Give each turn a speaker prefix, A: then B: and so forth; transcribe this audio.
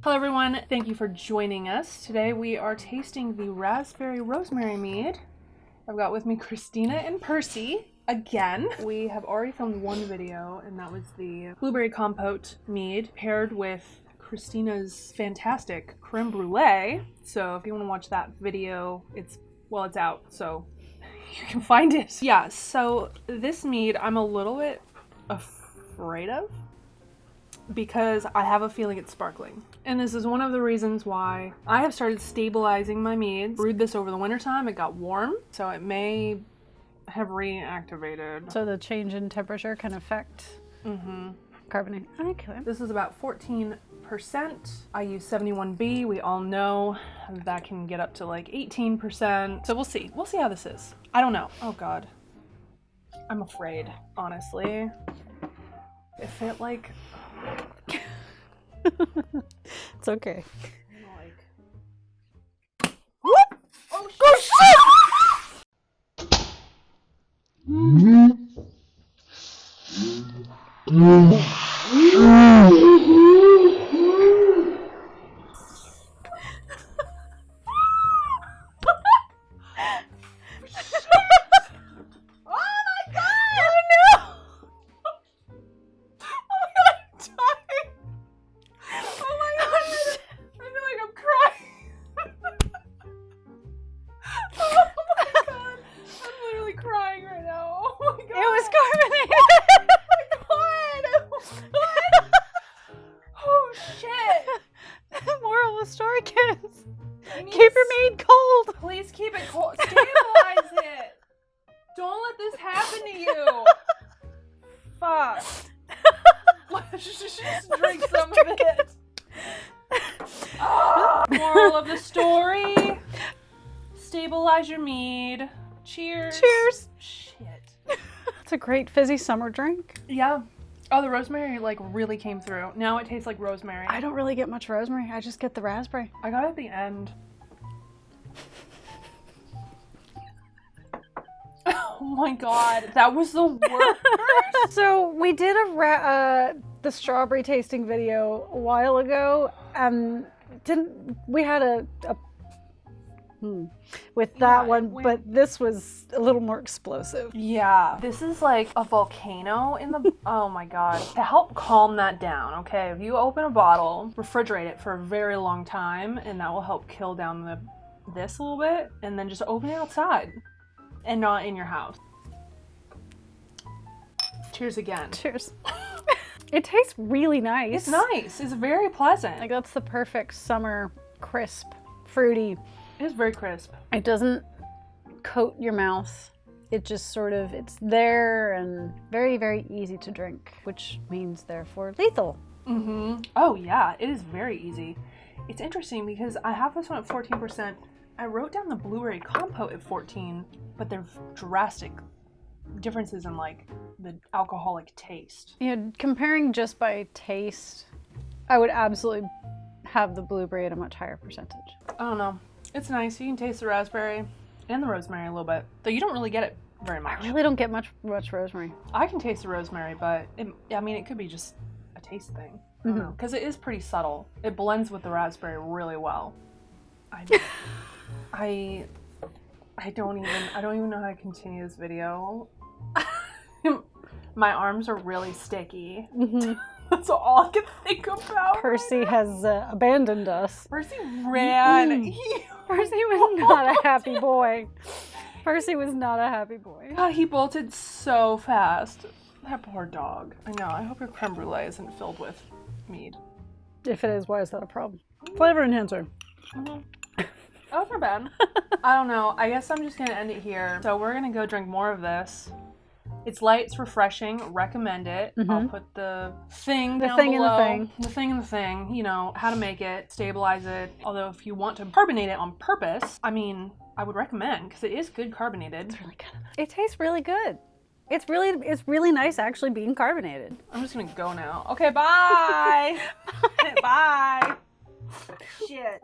A: Hello everyone, thank you for joining us. Today we are tasting the raspberry rosemary mead. I've got with me Christina and Percy again. We have already filmed one video and that was the blueberry compote mead paired with Christina's fantastic creme brulee. So if you want to watch that video, it's out, so you can find it. Yeah, so this mead I'm a little bit afraid of because I have a feeling it's sparkling. And this is one of the reasons why I have started stabilizing my meads. Brewed this over the wintertime, it got warm, so it may have reactivated.
B: So the change in temperature can affect carbonate. Okay.
A: This is about 14%. I use 71B. We all know that can get up to like 18%. So we'll see. We'll see how this is. I don't know. Oh God. I'm afraid, honestly. If it like...
B: It's okay.
A: Like... Whoop! Oh
B: story, kids. Keep your mead cold.
A: Please keep it cold. Stabilize it. Don't let this happen to you. Fuck. Let's just drink some of it. Moral of the story: stabilize your mead. Cheers.
B: Cheers.
A: Shit.
B: It's a great fizzy summer drink.
A: Yeah. Oh, the rosemary like really came through. Now it tastes like rosemary.
B: I don't really get much rosemary. I just get the raspberry.
A: I got it at the end. Oh my God, that was the worst.
B: So we did the strawberry tasting video a while ago. We had with that one, but this was a little more explosive.
A: Yeah, this is like a volcano in the, oh my God. To help calm that down, okay, if you open a bottle, refrigerate it for a very long time, and that will help kill down this a little bit, and then just open it outside and not in your house. Cheers again.
B: Cheers. It tastes really nice.
A: It's nice. It's very pleasant.
B: Like that's the perfect summer crisp, fruity.
A: It's very crisp.
B: It doesn't coat your mouth. It just sort of, it's there and very, very easy to drink, which means therefore lethal.
A: Oh yeah, it is very easy. It's interesting because I have this one at 14%. I wrote down the blueberry compote at 14, but there's drastic differences in like the alcoholic taste.
B: Yeah, comparing just by taste, I would absolutely have the blueberry at a much higher percentage.
A: I don't know. It's nice. You can taste the raspberry and the rosemary a little bit, though you don't really get it very much.
B: I really don't get much rosemary.
A: I can taste the rosemary, but it could be just a taste thing. I don't know, because it is pretty subtle. It blends with the raspberry really well. I don't even know how to continue this video. My arms are really sticky. That's all I can think about.
B: Percy has abandoned us.
A: Percy ran.
B: Percy was not a happy boy. Percy was not a happy boy.
A: God, he bolted so fast. That poor dog. I know. I hope your creme brulee isn't filled with mead.
B: If it is, why is that a problem? Flavor enhancer.
A: Oh, it's not bad. I don't know. I guess I'm just going to end it here. So we're going to go drink more of this. It's light, it's refreshing, recommend it. I'll put the thing down below. The thing in the thing, you know, how to make it, stabilize it. Although if you want to carbonate it on purpose, I mean, I would recommend because it is good carbonated.
B: It's really good. It tastes really good. It's really nice actually being carbonated.
A: I'm just gonna go now. Okay, bye. Bye. Shit.